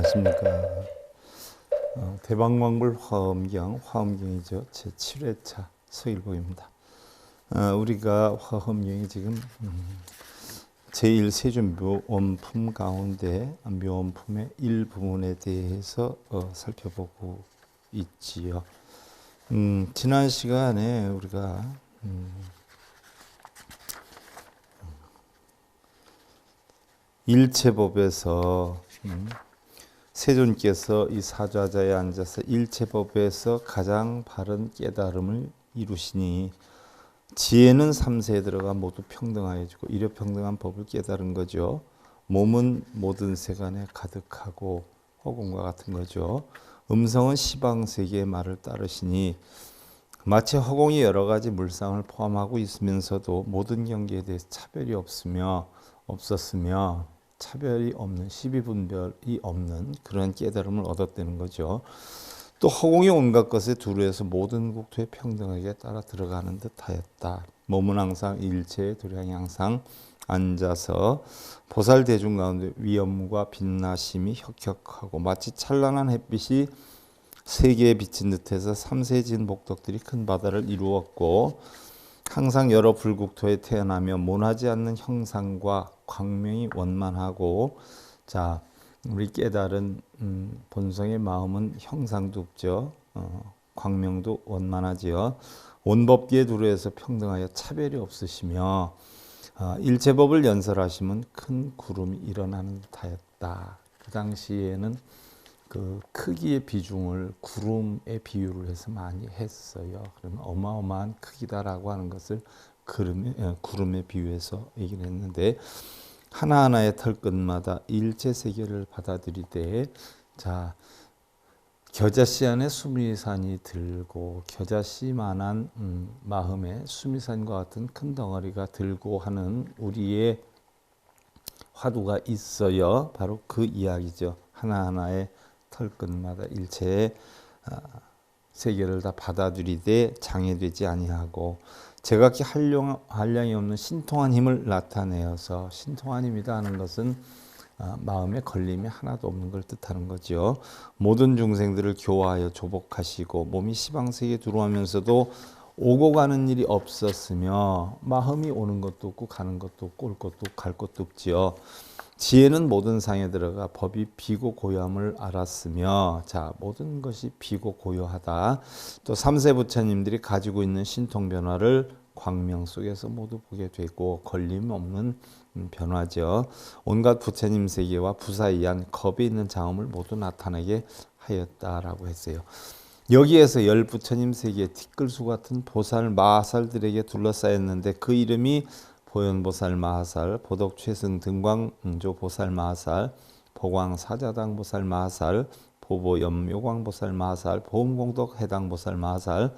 안녕하십니까. 대방광불 화엄경이죠. 제7회차 서일보입니다. 우리가 화엄경이 지금 제1세존묘원품 가운데 묘원품의 일부분에 대해서 살펴보고 있지요. 지난 시간에 우리가 일체법에서 세존께서 이 사좌자에 앉아서 일체법에서 가장 바른 깨달음을 이루시니 지혜는 삼세에 들어가 모두 평등하여지고 일여평등한 법을 깨달은 거죠. 몸은 모든 세간에 가득하고 허공과 같은 거죠. 음성은 시방세계의 말을 따르시니 마치 허공이 여러 가지 물상을 포함하고 있으면서도 모든 경계에 대해서 차별이 없었으며 차별이 없는 시비분별이 없는 그런 깨달음을 얻었다는 거죠. 또 허공의 온갖 것에 두루해서 모든 국토에 평등하게 따라 들어가는 듯하였다. 몸은 항상 일체의 도량이 항상 앉아서 보살 대중 가운데 위엄과 빛나심이 혁혁하고 마치 찬란한 햇빛이 세계에 비친 듯해서 삼세진 복덕들이 큰 바다를 이루었고 항상 여러 불국토에 태어나며 모나지 않는 형상과 광명이 원만하고, 자, 우리 깨달은 본성의 마음은 형상도 없죠. 광명도 원만하지요. 온법기에 두루해서 평등하여 차별이 없으시며 일체법을 연설하시면 큰 구름이 일어나는 듯하였다. 그 당시에는 그 크기의 비중을 구름에 비유를 해서 많이 했어요. 그러면 어마어마한 크기다라고 하는 것을 구름에 비유해서 얘기를 했는데, 하나하나의 털끝마다 일체 세계를 받아들이되, 자, 겨자씨 안에 수미산이 들고 겨자씨만한 마음에 수미산과 같은 큰 덩어리가 들고 하는 우리의 화두가 있어요. 바로 그 이야기죠. 하나하나의 털끝마다 일체의 세계를 다 받아들이되 장애되지 아니하고 제각기 한량이 없는 신통한 힘을 나타내어서, 신통한 힘이다 하는 것은 마음에 걸림이 하나도 없는 걸 뜻하는 거죠. 모든 중생들을 교화하여 조복하시고 몸이 시방세계에 들어오면서도 오고 가는 일이 없었으며 마음이 오는 것도 없고 가는 것도 없고 올 것도 없고 갈 것도 없지요. 지혜는 모든 상에 들어가 법이 비고 고요함을 알았으며, 자, 모든 것이 비고 고요하다. 또 삼세 부처님들이 가지고 있는 신통 변화를 광명 속에서 모두 보게 되고 걸림 없는 변화죠. 온갖 부처님 세계와 부사이한 겁에 있는 장엄을 모두 나타내게 하였다라고 했어요. 여기에서 열 부처님 세계의 티끌수 같은 보살 마하살들에게 둘러싸였는데 그 이름이 보현보살 마하살, 보덕최승 등광조 보살 마하살, 보광사자당 보살 마하살, 보보염묘광 보살 마하살, 보음공덕 해당 보살 마하살,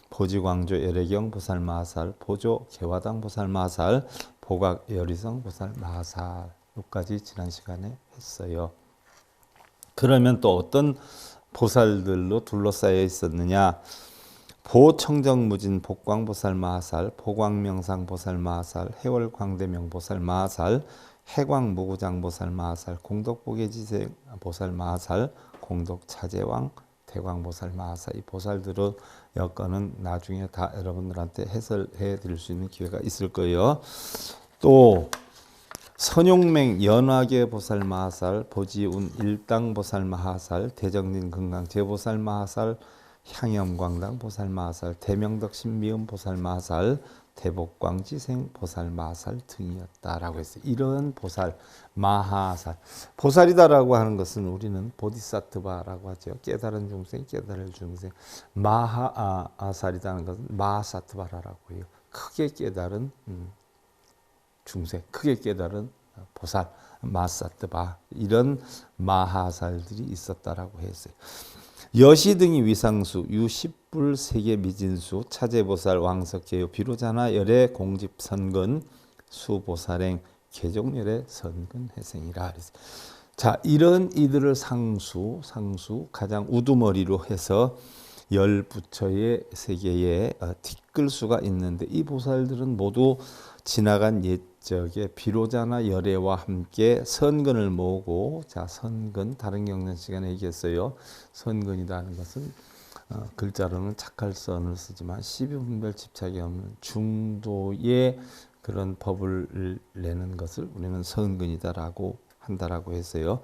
보지광조 열애경 보살 마하살, 보조 개화당 보살 마하살, 보각 여리성 보살 마하살, 여기까지 지난 시간에 했어요. 그러면 또 어떤 보살들로 둘러싸여 있었느냐? 보청정무진 복광보살 마하살, 보광명상보살 마하살, 해월광대명보살 마하살, 해광무구장보살 마하살, 공덕보계지생 보살 마하살, 공덕차제왕 대광보살 마하살. 이 보살들의 여건은 나중에 다 여러분들한테 해설해 드릴 수 있는 기회가 있을 거예요. 또 선용맹 연화계 보살 마하살, 보지운 일당 보살 마하살, 대정린 금강 제보살 마하살, 향염광당 보살 마하살, 대명덕 신미음 보살 마하살, 대복광지생 보살 마하살 등이었다라고 했어요. 이런 보살 마하살, 보살이다라고 하는 것은 우리는 보디사트바라고 하죠. 깨달은 중생, 깨달을 중생. 마하살이라는 것은 마하사트바라고 해요. 크게 깨달은 중생, 크게 깨달은 보살, 마사트바, 이런 마하살들이 있었다라고 했어요. 여시 등이 위상수, 유십불 세계 미진수, 차제보살 왕석계요, 비로자나 열애 공집 선근, 수보살행, 개종열애 선근 해생이라. 자, 이런 이들을 상수 가장 우두머리로 해서 열 부처의 세계에 티끌수가 있는데, 이 보살들은 모두 지나간 옛 목적에 비로자나 열애와 함께 선근을 모으고, 자, 선근, 다른 경전 시간에 얘기했어요. 선근이라는 것은 글자로는 착할선을 쓰지만 12분별 집착이 없는 중도의 그런 법을 내는 것을 우리는 선근이다라고 한다라고 했어요.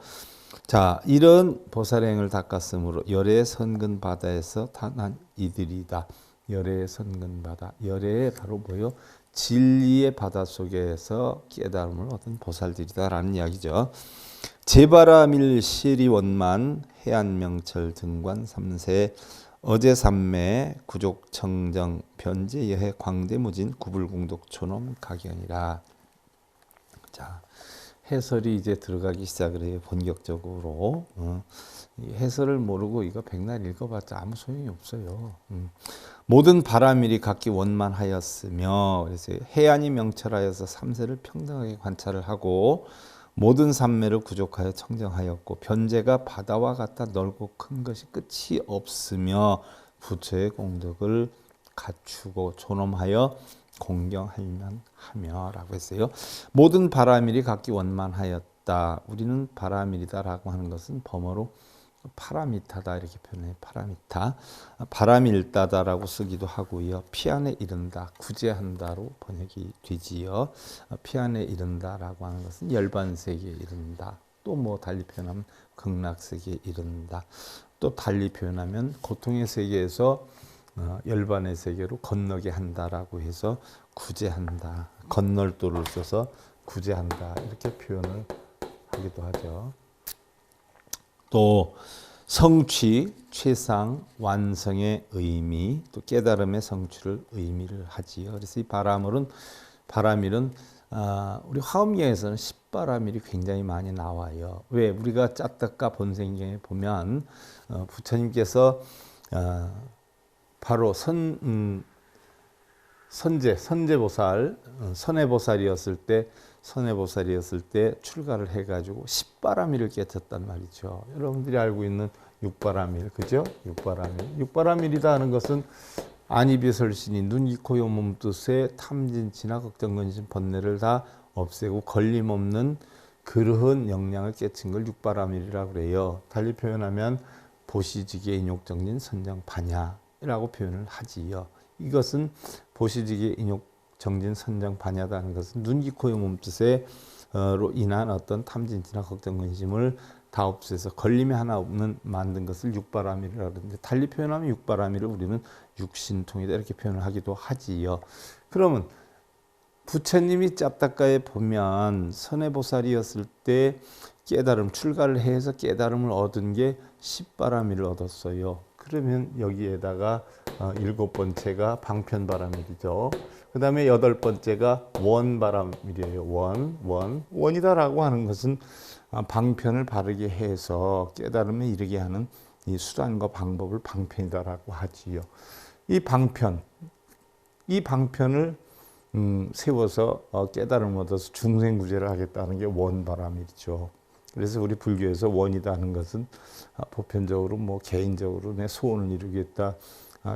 자, 이런 보살행을 닦았으므로 열애의 선근 바다에서 탄한 이들이다. 열애의 선근 바다, 열애의 바로 뭐요? 진리의 바다 속에서 깨달음을 얻은 보살들이다라는 이야기죠. 제바라밀 시리원만 해안명철 등관 3세 어제 삼매 구족 청정 변제 여해 광대무진 구불공독 촌엄 가견이라. 자, 해설이 이제 들어가기 시작을 해요. 본격적으로. 이 해설을 모르고 이거 백날 읽어봤자 아무 소용이 없어요. 모든 바라밀이 각기 원만하였으며, 그래서 해안이 명철하여서 삼세를 평등하게 관찰을 하고 모든 삼매를 구족하여 청정하였고 변제가 바다와 같아 넓고 큰 것이 끝이 없으며 부처의 공덕을 갖추고 존엄하여 공경할만 하며라고 했어요. 모든 바라밀이 각기 원만하였다. 우리는 바라밀이다라고 하는 것은 범어로 파라미타다 이렇게 표현해요. 파라미타, 바람일다다라고 쓰기도 하고요. 피안에 이른다, 구제한다로 번역이 되지요. 피안에 이른다라고 하는 것은 열반세계에 이른다. 또 뭐 달리 표현하면 극락세계에 이른다. 또 달리 표현하면 고통의 세계에서 열반의 세계로 건너게 한다라고 해서 구제한다. 건널도를 써서 구제한다 이렇게 표현을 하기도 하죠. 또 성취, 최상, 완성의 의미, 또 깨달음의 성취를 의미를 하지요. 그래서 이 바라밀은 우리 화엄경에서는 10바라밀이 굉장히 많이 나와요. 왜? 우리가 짜떡가 본생경에 보면 부처님께서 바로 선제보살, 선해보살이었을 때 출가를 해가지고 10바라밀을 깨쳤단 말이죠. 여러분들이 알고 있는 6바라밀, 그죠? 6바라밀이다 하는 것은 안이비설신이 눈, 이, 코, 요, 몸, 뜻의 탐진, 진화, 걱정, 근심, 번뇌를 다 없애고 걸림없는 그러한 역량을 깨친 걸 6바라밀이라고 그래요. 달리 표현하면 보시지계, 인욕정진, 선정, 반야라고 표현을 하지요. 이것은 보시지계, 인욕, 정진, 선정, 반야다는 것은 눈, 귀, 코, 요, 몸뜻으로 인한 어떤 탐진, 진화, 걱정, 근심을 다 없애서 걸림이 하나 없는 만든 것을 육바라밀이라고 하는데, 달리 표현하면 육바라밀을 우리는 육신통이다 이렇게 표현을 하기도 하지요. 그러면 부처님이 짭닦가에 보면 선해보살이었을 때 깨달음, 출가를 해서 깨달음을 얻은 게 10바라밀을 얻었어요. 그러면 여기에다가 7번째가 방편바라밀이죠. 그 다음에 8번째가 원바라밀이에요. 원이다라고 하는 것은 방편을 바르게 해서 깨달음에 이르게 하는 이 수단과 방법을 방편이다라고 하지요. 이 방편을 세워서 깨달음을 얻어서 중생구제를 하겠다는 게 원바라밀이죠. 그래서 우리 불교에서 원이다 하는 것은 보편적으로 뭐 개인적으로 내 소원을 이루겠다,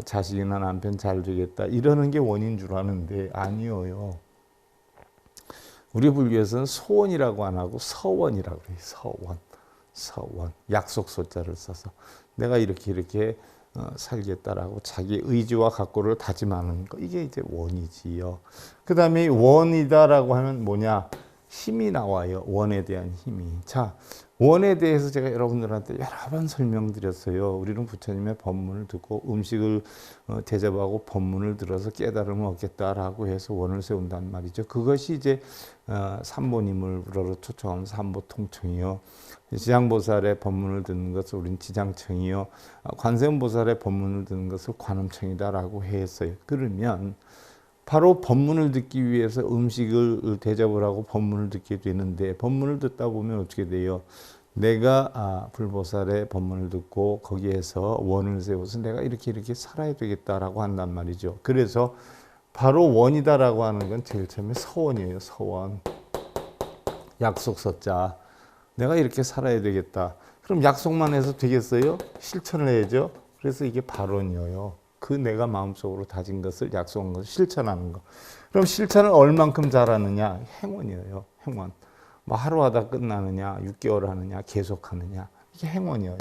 자식이나 남편 잘 되겠다 이러는 게 원인 줄 아는데 아니에요. 우리 불교에서는 소원이라고 안 하고 서원이라고 해요. 서원. 약속 소자를 써서 내가 이렇게 살겠다라고 자기 의지와 각오를 다짐하는 거, 이게 이제 원이지요. 그 다음에 원이다라고 하면 뭐냐? 힘이 나와요. 원에 대한 힘이. 자, 원에 대해서 제가 여러분들한테 여러 번 설명드렸어요. 우리는 부처님의 법문을 듣고 음식을 대접하고 법문을 들어서 깨달음을 얻겠다라고 해서 원을 세운단 말이죠. 그것이 이제 삼보님을 불어로 초청하면 삼보통청이요. 지장보살의 법문을 듣는 것을 우리는 지장청이요. 관세음보살의 법문을 듣는 것을 관음청이다라고 했어요. 그러면 바로 법문을 듣기 위해서 음식을 대접을 하고 법문을 듣게 되는데, 법문을 듣다 보면 어떻게 돼요? 내가 불보살의 법문을 듣고 거기에서 원을 세워서 내가 이렇게 살아야 되겠다라고 한단 말이죠. 그래서 바로 원이다라고 하는 건 제일 처음에 서원이에요. 서원. 약속서자. 내가 이렇게 살아야 되겠다. 그럼 약속만 해서 되겠어요? 실천을 해야죠. 그래서 이게 발언이에요. 그 내가 마음속으로 다진 것을 약속한 것을 실천하는 거. 그럼 실천을 얼만큼 잘하느냐? 행원이에요. 행원. 뭐 하루 하다 끝나느냐, 6개월 하느냐, 계속 하느냐. 이게 행원이에요.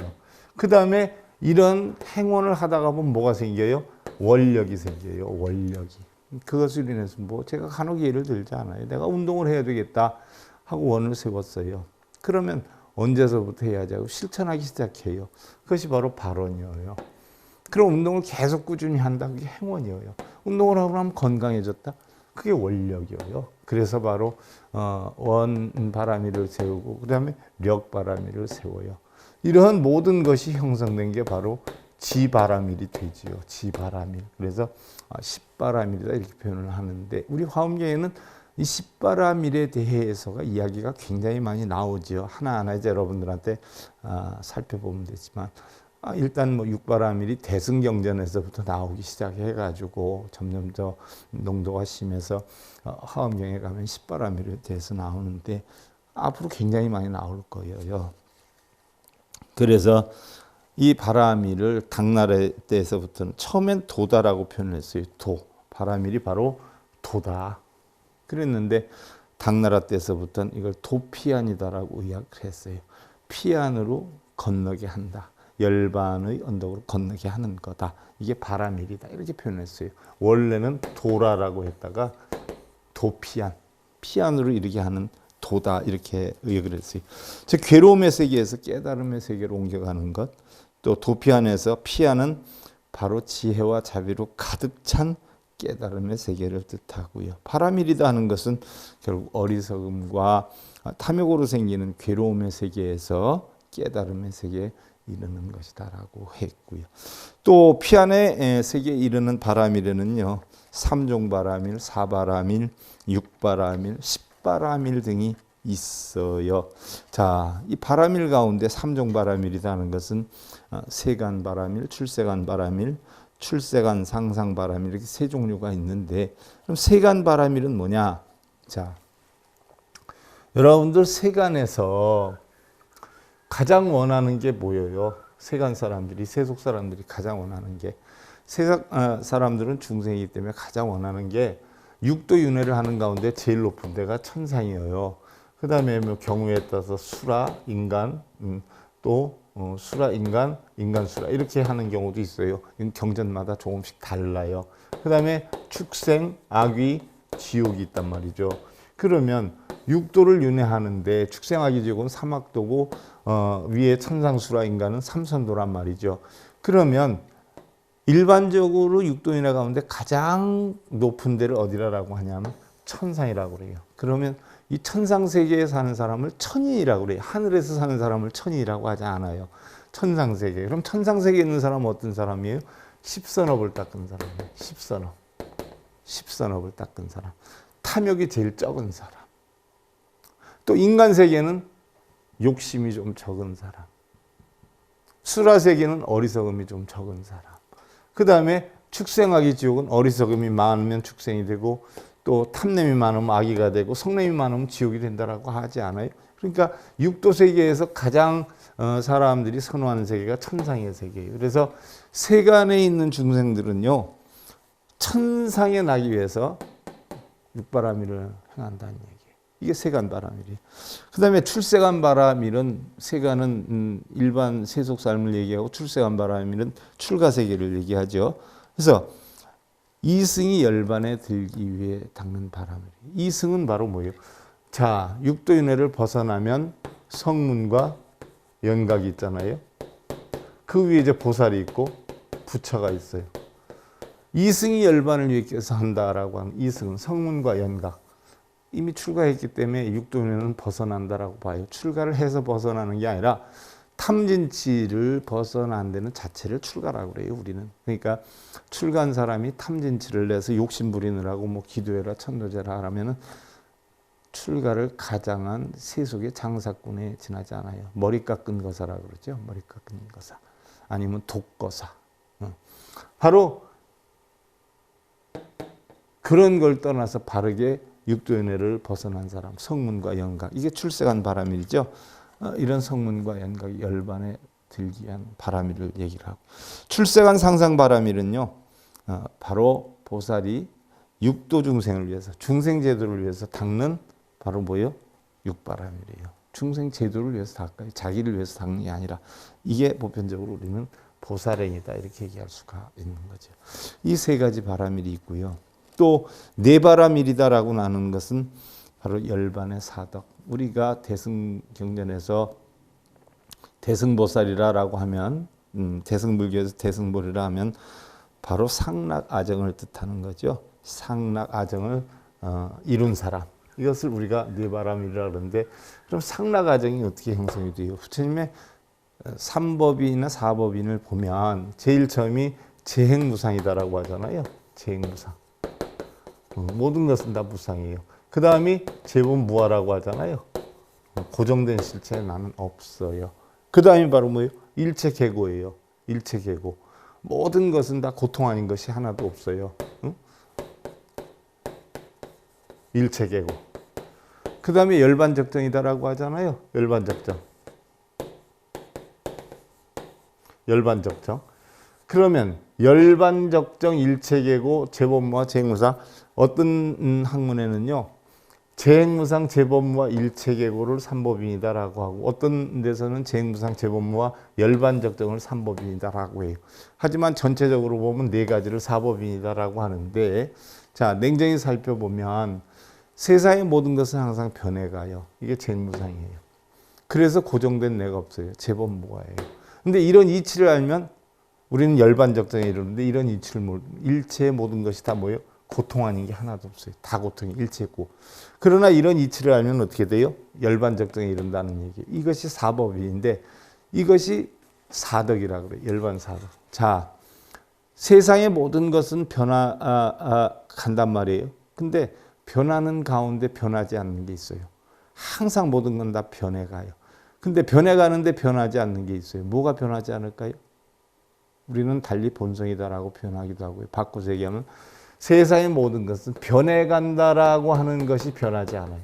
그 다음에 이런 행원을 하다가 보면 뭐가 생겨요? 원력이 생겨요. 원력이. 그것을 인해서 뭐 제가 간혹 예를 들잖아요. 내가 운동을 해야 되겠다 하고 원을 세웠어요. 그러면 언제서부터 해야지 하고 실천하기 시작해요. 그것이 바로 발원이에요. 그럼 운동을 계속 꾸준히 한다. 그게 행원이에요. 운동을 하고 나면 건강해졌다. 그게 원력이에요. 그래서 바로 원바라미를 세우고 그 다음에 력바라미를 세워요. 이러한 모든 것이 형성된 게 바로 지바라밀이 되지요. 지바라밀. 그래서 10바라밀이다 이렇게 표현을 하는데 우리 화엄경에는 이 10바라밀에 대해서가 이야기가 굉장히 많이 나오죠. 하나하나 이제 여러분들한테 살펴보면 되지만 일단 뭐 6바라밀이 대승경전에서부터 나오기 시작해가지고 점점 더 농도가 심해서 화엄경에 가면 10바라밀에 대해서 나오는데 앞으로 굉장히 많이 나올 거예요. 그래서 이 바라밀을 당나라 때에서부터는 처음엔 도다라고 표현을 했어요. 도. 바라밀이 바로 도다. 그랬는데 당나라 때에서부터는 이걸 도피안이다라고 의학을 했어요. 피안으로 건너게 한다. 열반의 언덕으로 건너게 하는 거다. 이게 바라밀이다. 이렇게 표현했어요. 원래는 도라라고 했다가 도피안, 피안으로 이르게 하는 도다 이렇게 의역을 했어요. 즉 괴로움의 세계에서 깨달음의 세계로 옮겨가는 것, 또 도피안에서 피안은 바로 지혜와 자비로 가득 찬 깨달음의 세계를 뜻하고요. 바라밀이다 하는 것은 결국 어리석음과 탐욕으로 생기는 괴로움의 세계에서 깨달음의 세계에 이르는 것이다라고 했고요. 또 피안의 세계에 이르는 바라밀에는요, 3종 바라밀, 4바라밀, 6바라밀, 10바라밀 등이 있어요. 자, 이 바라밀 가운데 3종 바라밀이라는 것은 세간 바라밀, 출세간 바라밀, 출세간 상상 바라밀 이렇게 세 종류가 있는데 그럼 세간 바라밀은 뭐냐? 자, 여러분들 세간에서 가장 원하는 게 뭐예요? 세간 사람들이, 세속 사람들이 가장 원하는 게, 세상 사람들은 중생이기 때문에 가장 원하는 게 육도 윤회를 하는 가운데 제일 높은 데가 천상이에요. 그 다음에 뭐 경우에 따라서 수라, 인간, 또 수라, 인간, 인간 수라 이렇게 하는 경우도 있어요. 경전마다 조금씩 달라요. 그 다음에 축생, 악귀, 지옥이 있단 말이죠. 그러면 육도를 윤회하는데 축생악귀 지옥은 사막도고 위에 천상수라 인간은 삼선도란 말이죠. 그러면 일반적으로 육도윤회 가운데 가장 높은 데를 어디라고 하냐면 천상이라고 그래요. 그러면 이 천상 세계에 사는 사람을 천인이라고 그래요. 하늘에서 사는 사람을 천인이라고 하지 않아요. 천상 세계. 그럼 천상 세계에 있는 사람은 어떤 사람이에요? 십선업을 닦은 사람이에요. 십선업. 십선업을 닦은 사람. 탐욕이 제일 적은 사람. 또 인간 세계는 욕심이 좀 적은 사람. 수라 세계는 어리석음이 좀 적은 사람. 그 다음에 축생악귀 지옥은 어리석음이 많으면 축생이 되고 또 탐냄이 많으면 악귀가 되고 성냄이 많으면 지옥이 된다라고 하지 않아요? 그러니까 육도 세계에서 가장 사람들이 선호하는 세계가 천상의 세계예요. 그래서 세간에 있는 중생들은요, 천상에 나기 위해서 육바라밀을 행한다는 얘기예요. 이게 세간 바라밀이에요. 그 다음에 출세간 바라밀은, 세간은 일반 세속 삶을 얘기하고 출세간 바라밀은 출가 세계를 얘기하죠. 그래서 이승이 열반에 들기 위해 닦는 바라밀. 이승은 바로 뭐예요? 자, 육도윤회를 벗어나면 성문과 연각이 있잖아요. 그 위에 이제 보살이 있고 부처가 있어요. 이승이 열반을 위해서 한다라고 하는 이승은 성문과 연각. 이미 출가했기 때문에 육도윤회는 벗어난다라고 봐요. 출가를 해서 벗어나는 게 아니라 탐진치를 벗어난 데는 자체를 출가라고 그래요, 우리는. 그러니까 출가한 사람이 탐진치를 내서 욕심 부리느라고 뭐 기도해라, 천도제라 하면은 출가를 가장한 세속의 장사꾼에 지나지 않아요. 머리 깎은 거사라고 그러죠. 머리 깎은 거사. 아니면 독거사. 바로 그런 걸 떠나서 바르게 육도윤회를 벗어난 사람, 성문과 연각, 이게 출세간 바라밀이죠. 이런 성문과 연각 열반에 들기 위한 바라밀을 얘기를 하고, 출세간 상상 바라밀은요, 바로 보살이 육도 중생을 위해서 중생 제도를 위해서 닦는 바로 뭐예요? 육바라밀이에요. 중생 제도를 위해서 닦아요. 자기를 위해서 닦는 게 아니라 이게 보편적으로 우리는 보살행이다 이렇게 얘기할 수가 있는 거죠. 이 세 가지 바라밀이 있고요. 또 네 바라밀이다라고 나누는 것은 바로 열반의 사덕. 우리가 대승경전에서 대승보살이라고 하면 대승불교에서 대승보리라 하면 바로 상락아정을 뜻하는 거죠. 상락아정을 이룬 사람. 이것을 우리가 네 바라밀이라 그러는데 그럼 상락아정이 어떻게 형성이 돼요? 부처님의 삼법인이나 사법인을 보면 제일 처음이 재행무상이다라고 하잖아요. 재행무상. 모든 것은 다 무상이에요. 그 다음이 재본무아라고 하잖아요. 고정된 실체에 나는 없어요. 그 다음이 바로 뭐예요? 일체계고예요. 일체계고. 모든 것은 다 고통 아닌 것이 하나도 없어요. 응? 일체계고. 그 다음에 열반적정이다라고 하잖아요. 열반적정. 열반적정. 그러면 열반적정 일체계고 재본무아 재행무상 어떤 학문에는요. 재행무상 재본무아 일체계고를 삼법인이다라고 하고 어떤 데서는 재행무상 재본무아 열반적정을 삼법인이다라고 해요. 하지만 전체적으로 보면 네 가지를 사법인이다라고 하는데 자 냉정히 살펴보면 세상의 모든 것은 항상 변해가요. 이게 재행무상이에요. 그래서 고정된 내가 없어요. 재본무아예요. 근데 이런 이치를 알면 우리는 열반적정에 이르는데 이런 이치를 일체의 모든 것이 다 뭐예요? 고통 아닌 게 하나도 없어요. 다 고통이 일체고. 그러나 이런 이치를 알면 어떻게 돼요? 열반적정에 이른다는 얘기예요. 이것이 사법인데 이것이 사덕이라고 그래요. 열반사덕. 자, 세상의 모든 것은 간단 말이에요. 근데 변하는 가운데 변하지 않는 게 있어요. 항상 모든 건 다 변해가요. 근데 변해가는데 변하지 않는 게 있어요. 뭐가 변하지 않을까요? 우리는 달리 본성이다라고 표현하기도 하고요. 바꿔서 얘기하면 세상의 모든 것은 변해간다라고 하는 것이 변하지 않아요.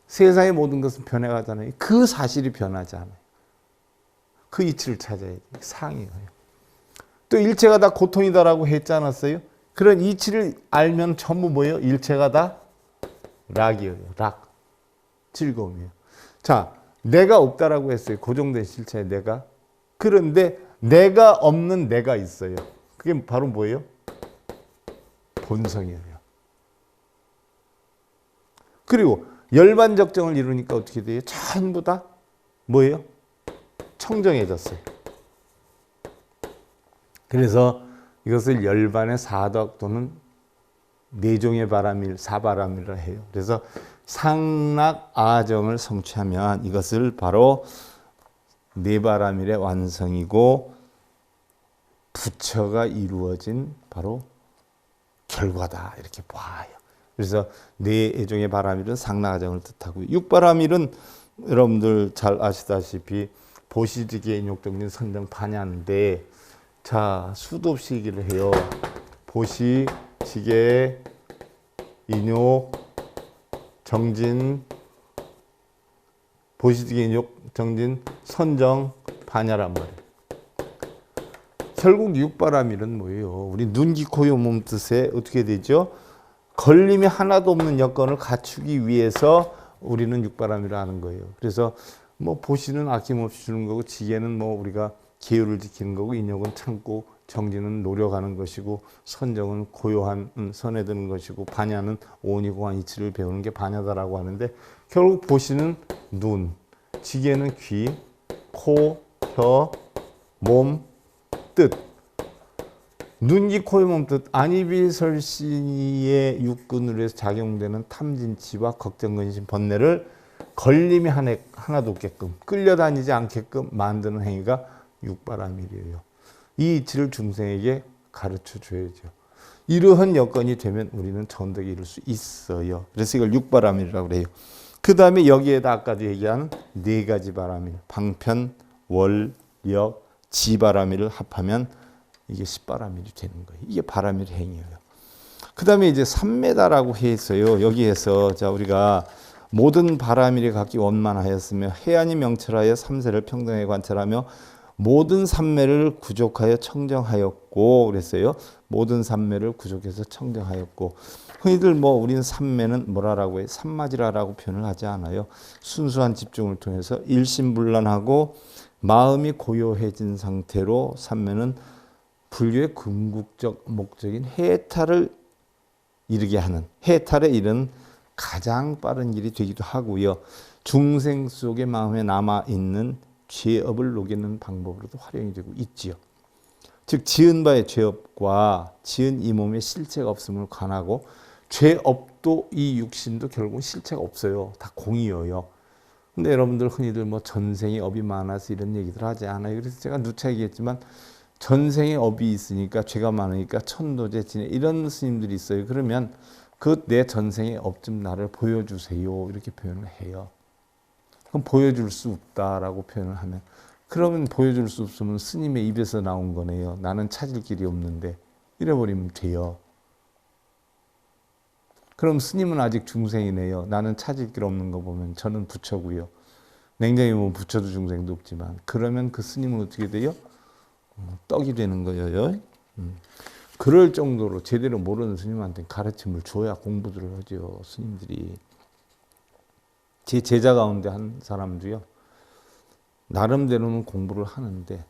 세상의 모든 것은 변해가잖아요. 그 사실이 변하지 않아요. 그 이치를 찾아야 돼요. 상이에요. 또 일체가 다 고통이다라고 했지 않았어요? 그런 이치를 알면 전부 뭐예요? 일체가 다 락이에요. 락. 즐거움이에요. 자, 내가 없다라고 했어요. 고정된 실체의 내가. 그런데 내가 없는 내가 있어요. 그게 바로 뭐예요? 본성이에요. 그리고 열반적정을 이루니까 어떻게 돼요? 전부 다 뭐예요? 청정해졌어요. 그래서 이것을 열반의 사덕 또는 내종의 바라밀, 사바라밀이라 해요. 그래서 상락아정을 성취하면 이것을 바로 네바라밀의 완성이고 부처가 이루어진 바로 결과다 이렇게 봐요. 그래서 네종의 바라밀은 상락아정을 뜻하고 육바라밀은 여러분들 잘 아시다시피 보시지계 인욕정진 선정 반야인데 자 수도 없이 얘기를 해요. 보시, 지계, 인욕, 정진, 보시지계 인욕, 정진, 선정, 반야란 말이에요. 결국 육바라밀은 뭐예요? 우리 눈, 귀, 코, 요, 몸 뜻에 어떻게 되죠? 걸림이 하나도 없는 여건을 갖추기 위해서 우리는 육바라밀을 하는 거예요. 그래서 뭐 보시는 아낌없이 주는 거고 지게는 뭐 우리가 계율을 지키는 거고 인욕은 참고 정진은 노력하는 것이고 선정은 고요한 선에 드는 것이고 반야는 오니고한 이치를 배우는 게 반야다라고 하는데 결국 보시는 눈, 지게는 귀, 코, 혀, 몸, 뜻. 눈, 귀, 코, 몸, 뜻. 안이비설시의 육근으로 해서 작용되는 탐진치와 걱정, 근심, 번뇌를 걸림이 하나도 없게끔 끌려다니지 않게끔 만드는 행위가 육바라밀이에요. 이 이치를 중생에게 가르쳐 줘야죠. 이러한 여건이 되면 우리는 전덕에 이룰 수 있어요. 그래서 이걸 육바라밀이라고 그래요. 그 다음에 여기에다 아까도 얘기한 네 가지 바라밀, 방편, 월, 역, 지바라밀을 합하면 이게 십바라밀이 되는 거예요. 이게 바라밀 행위예요. 그 다음에 이제 삼매다라고 했어요. 여기에서 자 우리가 모든 바라밀이 각기 원만하였으며 해안이 명철하여 삼세를 평등하게 관찰하며 모든 삼매를 구족하여 청정하였고 그랬어요. 모든 삼매를 구족해서 청정하였고 흔히들 우리는 삼매는 뭐라고 해요? 삼마지라라고 표현을 하지 않아요. 순수한 집중을 통해서 일심불란하고 마음이 고요해진 상태로 삼매는 불교의 궁극적 목적인 해탈을 이르게 하는 해탈에 이른 가장 빠른 길이 되기도 하고요. 중생 속의 마음에 남아있는 죄업을 녹이는 방법으로도 활용이 되고 있지요. 즉 지은 바의 죄업과 지은 이 몸에 실체가 없음을 관하고 죄업도 이 육신도 결국은 실체가 없어요. 다 공이어요. 근데 여러분들 흔히들 전생에 업이 많아서 이런 얘기들 하지 않아요. 그래서 제가 누차 얘기했지만 전생에 업이 있으니까 죄가 많으니까 천도제 지내 이런 스님들이 있어요. 그러면 그 내 전생의 업 좀 나를 보여주세요. 이렇게 표현을 해요. 그럼 보여줄 수 없다라고 표현을 하면 그러면 보여줄 수 없으면 스님의 입에서 나온 거네요. 나는 찾을 길이 없는데 이래버리면 돼요. 그럼 스님은 아직 중생이네요. 나는 찾을 길 없는 거 보면 저는 부처고요. 냉정히 보면 부처도 중생도 없지만 그러면 그 스님은 어떻게 돼요? 떡이 되는 거예요. 그럴 정도로 제대로 모르는 스님한테 가르침을 줘야 공부들을 하죠. 스님들이. 제 제자 가운데 한 사람도요. 나름대로는 공부를 하는데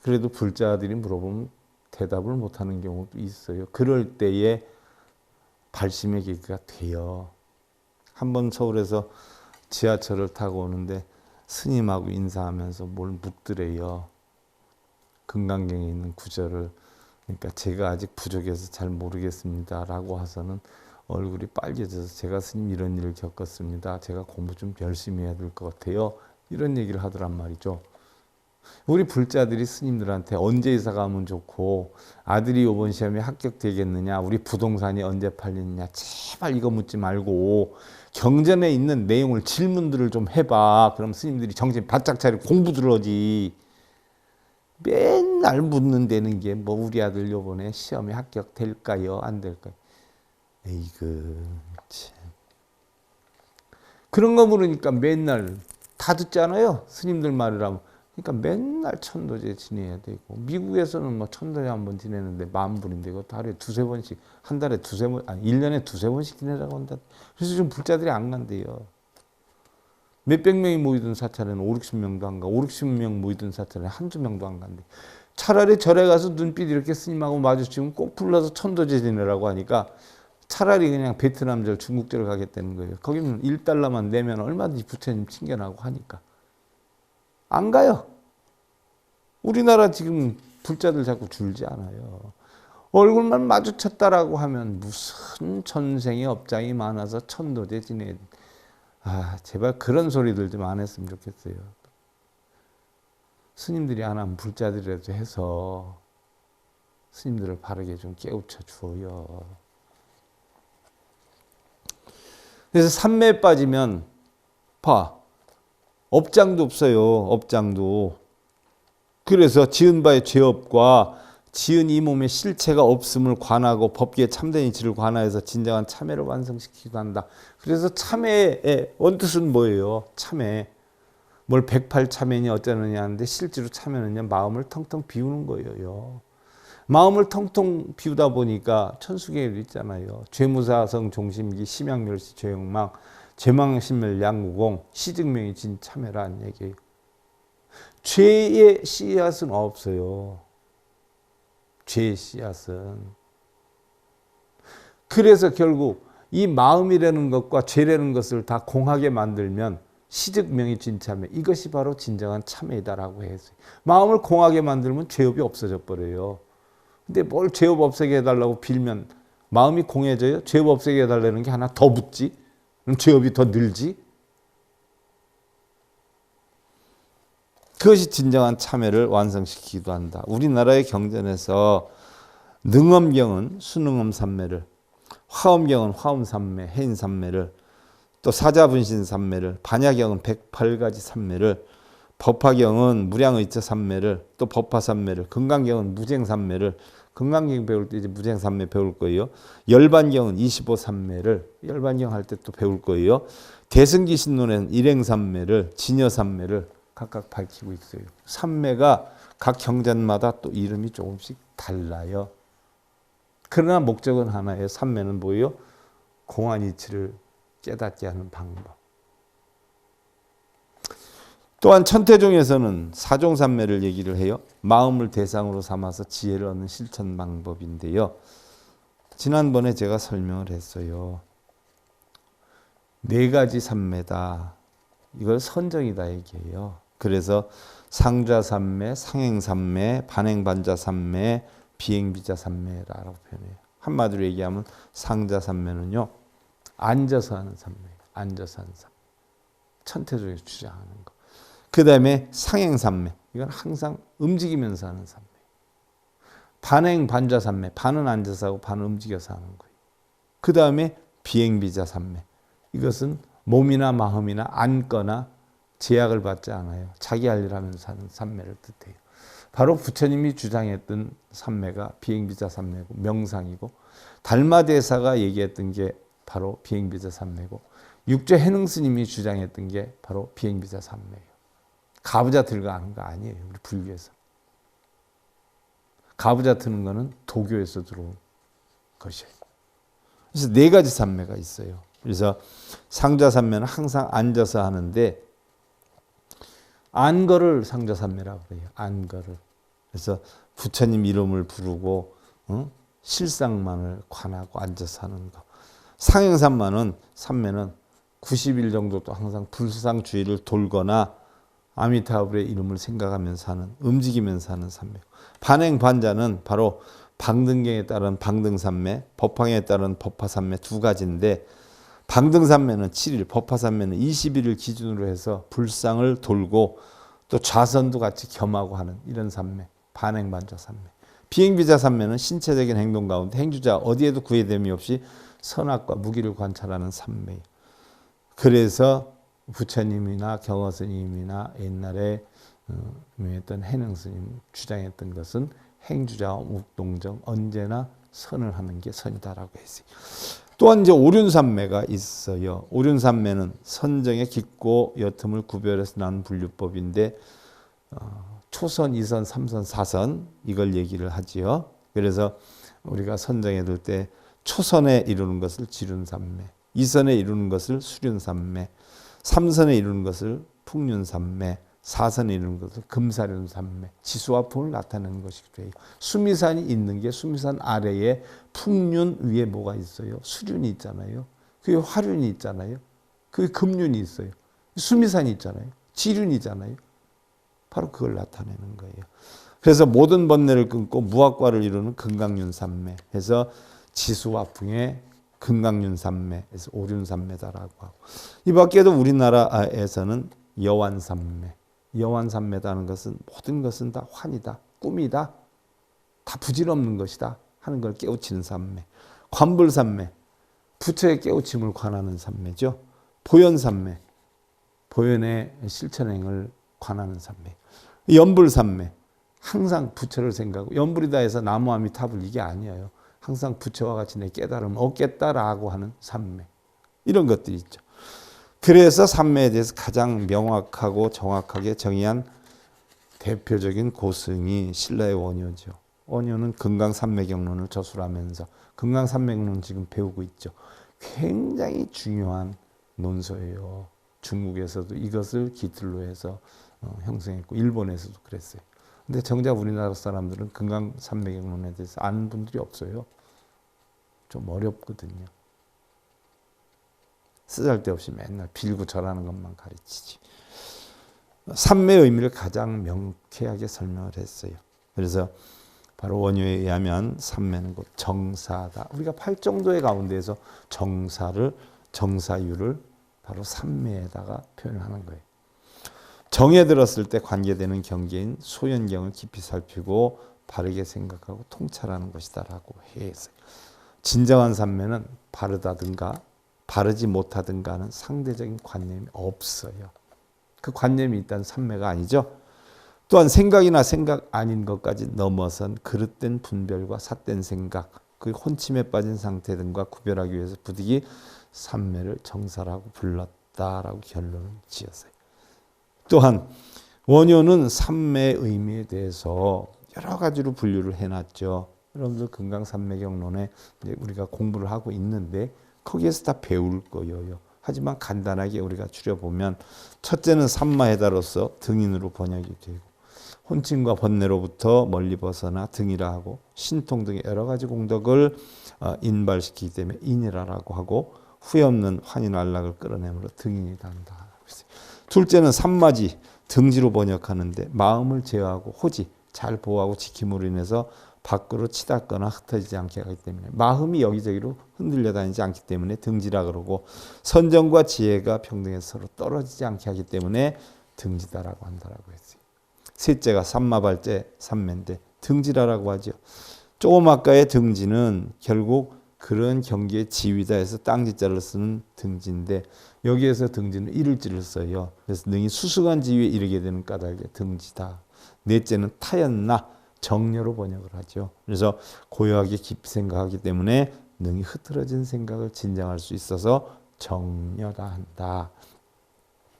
그래도 불자들이 물어보면 대답을 못하는 경우도 있어요. 그럴 때에 발심의 계기가 돼요. 한번 서울에서 지하철을 타고 오는데 스님하고 인사하면서 뭘 묻더래요. 금강경에 있는 구절을. 그러니까 제가 아직 부족해서 잘 모르겠습니다 라고 하서는 얼굴이 빨개져서 제가 스님 이런 일을 겪었습니다. 제가 공부 좀 열심히 해야 될 것 같아요. 이런 얘기를 하더란 말이죠. 우리 불자들이 스님들한테 언제 이사 가면 좋고 아들이 이번 시험에 합격되겠느냐 우리 부동산이 언제 팔리느냐 제발 이거 묻지 말고 경전에 있는 내용을 질문들을 좀 해봐. 그럼 스님들이 정신 바짝 차리고 공부들 하지. 맨날 묻는다는 게 우리 아들 요번에 시험에 합격될까요? 안 될까요? 에이그 참. 그런 거 물으니까 맨날 다 듣잖아요. 스님들 말을 하면. 그러니까 맨날 천도제 지내야 되고 미국에서는 천도제 한 번 지내는데 10,000불인데 이거 하루에 두세 번씩 한 달에 두세 번 아니 1년에 두세 번씩 지내라고 한다. 그래서 좀 불자들이 안 간대요. 몇백 명이 모이던 사찰에는 5, 60명도 안 가. 5, 60명 모이던 사찰에 한두 명도 안 간대. 차라리 절에 가서 눈빛 이렇게 스님하고 마주치면 꼭 불러서 천도제 지내라고 하니까 차라리 그냥 베트남절 중국절 가겠다는 거예요. 거기는 1달러만 내면 얼마든지 부처님 친견하고 하니까. 안 가요. 우리나라 지금 불자들 자꾸 줄지 않아요. 얼굴만 마주쳤다라고 하면 무슨 전생의 업장이 많아서 천도제 지내. 제발 그런 소리들 좀 안 했으면 좋겠어요. 스님들이 안 하면 불자들이라도 해서 스님들을 바르게 좀 깨우쳐 주어요. 그래서 삼매에 빠지면 업장도 없어요. 업장도. 그래서 지은 바의 죄업과 지은 이 몸의 실체가 없음을 관하고 법계의 참된 이치를 관하여서 진정한 참회를 완성시키기도 한다. 그래서 참회의 원뜻은 뭐예요? 참회. 뭘 108참회니 어쩌느냐 하는데 실제로 참회는요. 마음을 텅텅 비우는 거예요. 마음을 텅텅 비우다 보니까 천수계에도 있잖아요. 죄무사성 종심기 심양멸시 죄욕망 죄망신멸 양구공 시증명이 진 참회라는 얘기예요. 죄의 씨앗은 없어요. 죄의 씨앗은. 그래서 결국 이 마음이라는 것과 죄라는 것을 다 공하게 만들면 시증명이 진 참회. 이것이 바로 진정한 참회이다라고 했어요. 마음을 공하게 만들면 죄업이 없어져 버려요. 근데 뭘 죄업 없애게 해달라고 빌면 마음이 공해져요? 죄업 없애게 해달라는 게 하나 더 붙지? 그럼 죄업이 더 늘지? 그것이 진정한 참회를 완성시키기도 한다. 우리나라의 경전에서 능엄경은 수능엄 삼매를, 화엄경은 화엄 삼매, 해인 삼매를, 또 사자분신 삼매를, 반야경은 108가지 삼매를, 법화경은 무량의처 삼매를, 또 법화 삼매를, 금강경은 무쟁 삼매를, 금강경 배울 때 이제 무쟁 삼매 배울 거예요. 열반경은 25 삼매를, 열반경 할 때 또 배울 거예요. 대승기신론에는 일행 삼매를, 진여 삼매를 각각 밝히고 있어요. 삼매가 각 경전마다 또 이름이 조금씩 달라요. 그러나 목적은 하나예요. 삼매는 뭐예요? 공안 이치를 깨닫게 하는 방법. 또한 천태종에서는 사종삼매를 얘기를 해요. 마음을 대상으로 삼아서 지혜를 얻는 실천 방법인데요. 지난번에 제가 설명을 했어요. 네 가지 삼매다. 이걸 선정이다 얘기해요. 그래서 상좌삼매, 상행삼매, 반행반자삼매, 비행비자삼매라고 표현해요. 한마디로 얘기하면 상좌삼매는요. 앉아서 하는 삼매예요. 앉아서 하는 삼매. 천태종에서 주장하는 거. 그 다음에 상행삼매. 이건 항상 움직이면서 하는 삼매. 반행반자삼매. 반은 앉아서 하고 반은 움직여서 하는 거예요. 그 다음에 비행비자삼매. 이것은 몸이나 마음이나 앉거나 제약을 받지 않아요. 자기 할 일 하면서 하는 삼매를 뜻해요. 바로 부처님이 주장했던 삼매가 비행비자 삼매고 명상이고 달마대사가 얘기했던 게 바로 비행비자 삼매고 육조 해능 스님이 주장했던 게 바로 비행비자 삼매예요. 가부좌 들고 하는 거 아니에요. 우리 불교에서. 가부좌 트는 거는 도교에서 들어온 것이에요. 그래서 네 가지 삼매가 있어요. 그래서 상좌삼매는 항상 앉아서 하는데 안거를 상좌삼매라고 해요. 안거를. 그래서 부처님 이름을 부르고 실상만을 관하고 앉아서 하는 거. 상행삼매는 90일 정도 또 항상 불상주의를 돌거나 아미타불의 이름을 생각하면서 하는, 움직이면서 하는 삼매. 반행반자는 바로 방등경에 따른 방등삼매, 법황에 따른 법화삼매 두 가지인데 방등삼매는 7일, 법화삼매는 21일을 기준으로 해서 불상을 돌고 또 좌선도 같이 겸하고 하는 이런 삼매, 반행반자 삼매. 비행비자 삼매는 신체적인 행동 가운데 행주자 어디에도 구애됨이 없이 선악과 무기를 관찰하는 삼매예요. 그래서 부처님이나 경허스님이나 옛날에 유명했던 해능스님 주장했던 것은 행주자와 묵동정 언제나 선을 하는 게 선이다라고 했어요. 또한 이제 오륜삼매가 있어요. 오륜삼매는 선정의 깊고 옅음을 구별해서 나눈 분류법인데 초선, 2선, 3선, 4선 이걸 얘기를 하지요. 그래서 우리가 선정해 둘 때 초선에 이루는 것을 지륜삼매, 2선에 이루는 것을 수륜삼매, 3선에 이루는 것을 풍륜삼매, 4선에 이루는 것을 금사륜삼매, 지수와 풍을 나타내는 것이래요. 수미산이 있는 게 수미산 아래에 풍륜 위에 뭐가 있어요? 수륜이 있잖아요. 그게 화륜이 있잖아요. 그게 금륜이 있어요. 수미산이 있잖아요. 지륜이잖아요. 바로 그걸 나타내는 거예요. 그래서 모든 번뇌를 끊고 무학과를 이루는 금강륜삼매 해서 지수와 풍의 금강륜삼매 해서 오륜삼매다라고 하고, 이 밖에도 우리나라에서는 여완삼매, 여완삼매다는 것은 모든 것은 다 환이다, 꿈이다, 다 부질없는 것이다 하는 걸 깨우치는 삼매. 관불삼매, 부처의 깨우침을 관하는 삼매죠. 보현삼매, 보현의 실천행을 관하는 삼매. 연불삼매, 항상 부처를 생각하고, 연불이다 해서 나무아미타불 이게 아니에요. 항상 부처와 같이 내 깨달음을 얻겠다라고 하는 삼매. 이런 것들이 있죠. 그래서 삼매에 대해서 가장 명확하고 정확하게 정의한 대표적인 고승이 신라의 원효죠. 원효는 금강삼매경론을 저술하면서, 금강삼매경론 지금 배우고 있죠. 굉장히 중요한 논서예요. 중국에서도 이것을 기틀로 해서 형성했고 일본에서도 그랬어요. 근데 정작 우리나라 사람들은 금강삼매경론에 대해서 아는 분들이 없어요. 좀 어렵거든요. 쓰잘데없이 맨날 빌고 절하는 것만 가르치지. 삼매의 의미를 가장 명쾌하게 설명을 했어요. 그래서 바로 원효에 의하면 삼매는 곧 정사다. 우리가 팔정도의 가운데에서 정사유를 바로 삼매에다가 표현하는 거예요. 정에 들었을 때 관계되는 경계인 소연경을 깊이 살피고 바르게 생각하고 통찰하는 것이다라고 했어요. 진정한 삼매는 바르다든가 바르지 못하든가 하는 상대적인 관념이 없어요. 그 관념이 있다는 삼매가 아니죠. 또한 생각이나 생각 아닌 것까지 넘어선 그릇된 분별과 삿된 생각, 그 혼침에 빠진 상태 등과 구별하기 위해서 부득이 삼매를 정사라고 불렀다라고 결론을 지었어요. 또한 원효는 삼매의 의미에 대해서 여러 가지로 분류를 해놨죠. 여러분들 금강산매경론에 이제 우리가 공부를 하고 있는데 거기에서 다 배울 거예요. 하지만 간단하게 우리가 줄여보면 첫째는 삼마해다로서 등인으로 번역이 되고 혼침과 번뇌로부터 멀리 벗어나 등이라 하고 신통 등의 여러 가지 공덕을 인발시키기 때문에 인이라고 하고 후회 없는 환인 안락을 끌어내므로 등인이 단다. 둘째는 삼마지 등지로 번역하는데 마음을 제어하고 호지 잘 보호하고 지킴으로 인해서 밖으로 치닫거나 흩어지지 않게 하기 때문에 마음이 여기저기로 흔들려 다니지 않기 때문에 등지라 그러고 선정과 지혜가 평등해서 서로 떨어지지 않게 하기 때문에 등지다라고 한다라고 했어요. 셋째가 삼마발제 삼매인데 등지라라고 하죠. 조금 아까의 등지는 결국 그런 경계의 지위다 해서 땅지자를 쓰는 등지인데 여기에서 등지는 이를지를 써요. 그래서 능히 수수한 지위에 이르게 되는 까닭에 등지다. 넷째는 타였나 정려로 번역을 하죠. 그래서 고요하게 깊이 생각하기 때문에 능히 흐트러진 생각을 진정할 수 있어서 정려다 한다.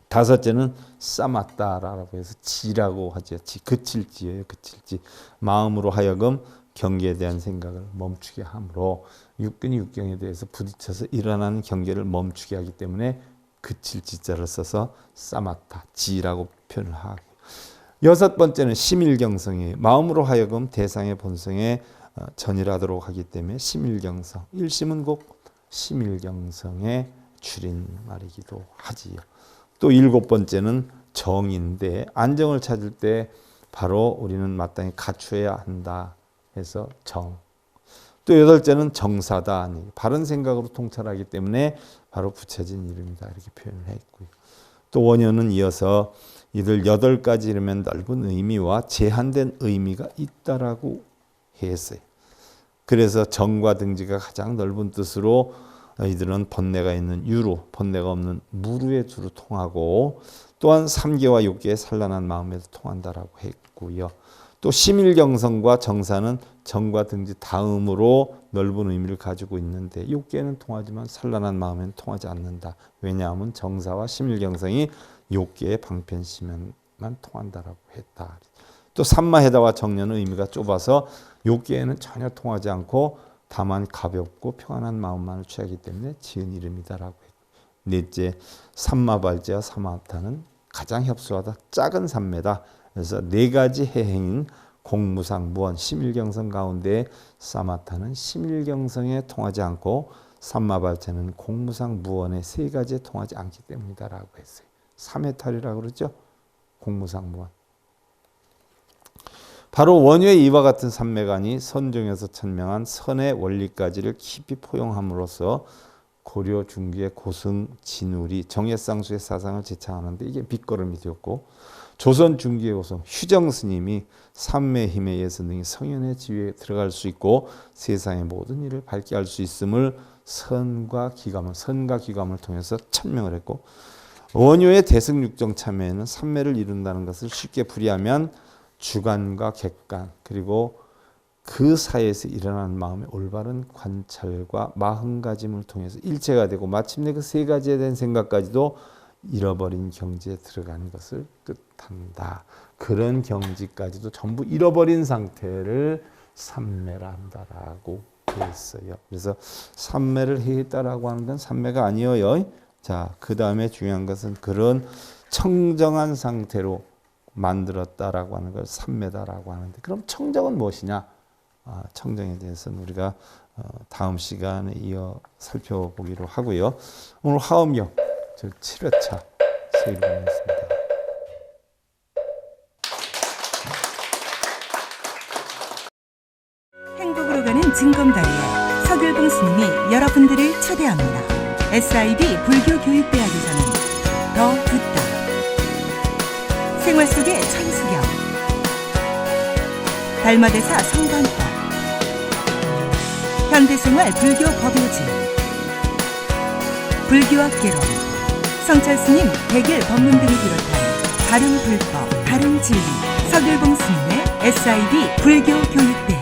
다섯째는 싸맞다라고 해서 지라고 하죠. 그칠지예요. 그칠지. 마음으로 하여금 경계에 대한 생각을 멈추게 함으로 육근이 육경에 대해서 부딪혀서 일어나는 경계를 멈추게 하기 때문에 그칠 지자를 써서 싸맞다. 지라고 표현을 하고 여섯 번째는 심일경성이에요. 마음으로 하여금 대상의 본성에 전일하도록 하기 때문에 심일경성. 일심은 곧 심일경성의 줄임말이기도 하지요. 또 일곱 번째는 정인데 안정을 찾을 때 바로 우리는 마땅히 갖추어야 한다 해서 정. 또 여덟째는 정사다. 바른 생각으로 통찰하기 때문에 바로 붙여진 이름이다 이렇게 표현을 했고요. 또 원효는 이어서 이들 8가지 이르면 넓은 의미와 제한된 의미가 있다라고 했어요. 그래서 정과 등지가 가장 넓은 뜻으로 이들은 번뇌가 있는 유로, 번뇌가 없는 무루의 주로 통하고 또한 3계와 6계의 산란한 마음에도 통한다라고 했고요. 또 심일경성과 정사는 정과 등지 다음으로 넓은 의미를 가지고 있는데 6계는 통하지만 산란한 마음에는 통하지 않는다. 왜냐하면 정사와 심일경성이 6계의 방편심에만 통한다라고 했다. 또 삼마해다와 정려는 의미가 좁아서 6계에는 전혀 통하지 않고 다만 가볍고 평안한 마음만을 취하기 때문에 지은 이름이다라고 했고 넷째 삼마발제와 삼마합타는 가장 협소하다 작은 삼매다. 그래서 4가지 해행인 공무상 무원 심일경성 가운데 사마타는 심일경성에 통하지 않고 삼마발제는 공무상 무원의 3가지에 통하지 않기 때문이다라고 했어요. 삼해탈이라고 그러죠. 공무상 무원. 바로 원효의 이와 같은 삼매간이 선종에서 천명한 선의 원리까지를 깊이 포용함으로써 고려 중기의 고승 진울이 정예상수의 사상을 제창하는데 이게 밑거름이 되었고 조선 중기의 고승 휴정 스님이 삼매의 힘에 의해서 능히 성현의 지위에 들어갈 수 있고 세상의 모든 일을 밝게 할 수 있음을 선과 기감을 통해서 천명을 했고 원효의 대승육정 참회에는 삼매를 이룬다는 것을 쉽게 풀이하면 주관과 객관 그리고 그 사이에서 일어나는 마음의 올바른 관찰과 마음가짐을 통해서 일체가 되고 마침내 그 3가지에 대한 생각까지도 잃어버린 경지에 들어가는 것을 뜻한다. 그런 경지까지도 전부 잃어버린 상태를 삼매라 한다라고 했어요. 그래서 삼매를 해했다라고 하는 건 삼매가 아니에요. 자, 그 다음에 중요한 것은 그런 청정한 상태로 만들었다라고 하는 걸 삼매다라고 하는데 그럼 청정은 무엇이냐? 청정에 대해서는 우리가 다음 시간에 이어 살펴보기로 하고요. 오늘 화엄경 7회차 세일하겠습니다. 행복으로 가는 징검다리에 서길봉 스님이 여러분들을 초대합니다. SIB 불교교육대학에서는 더 듣다, 생활 속의 천수경, 달마대사 성관법, 현대생활 불교 법요지, 불교학개론, 성찰스님 백일 법문 등을 비롯한 다른 불법, 다른 진리, 서길봉 스님의 SIB 불교교육대학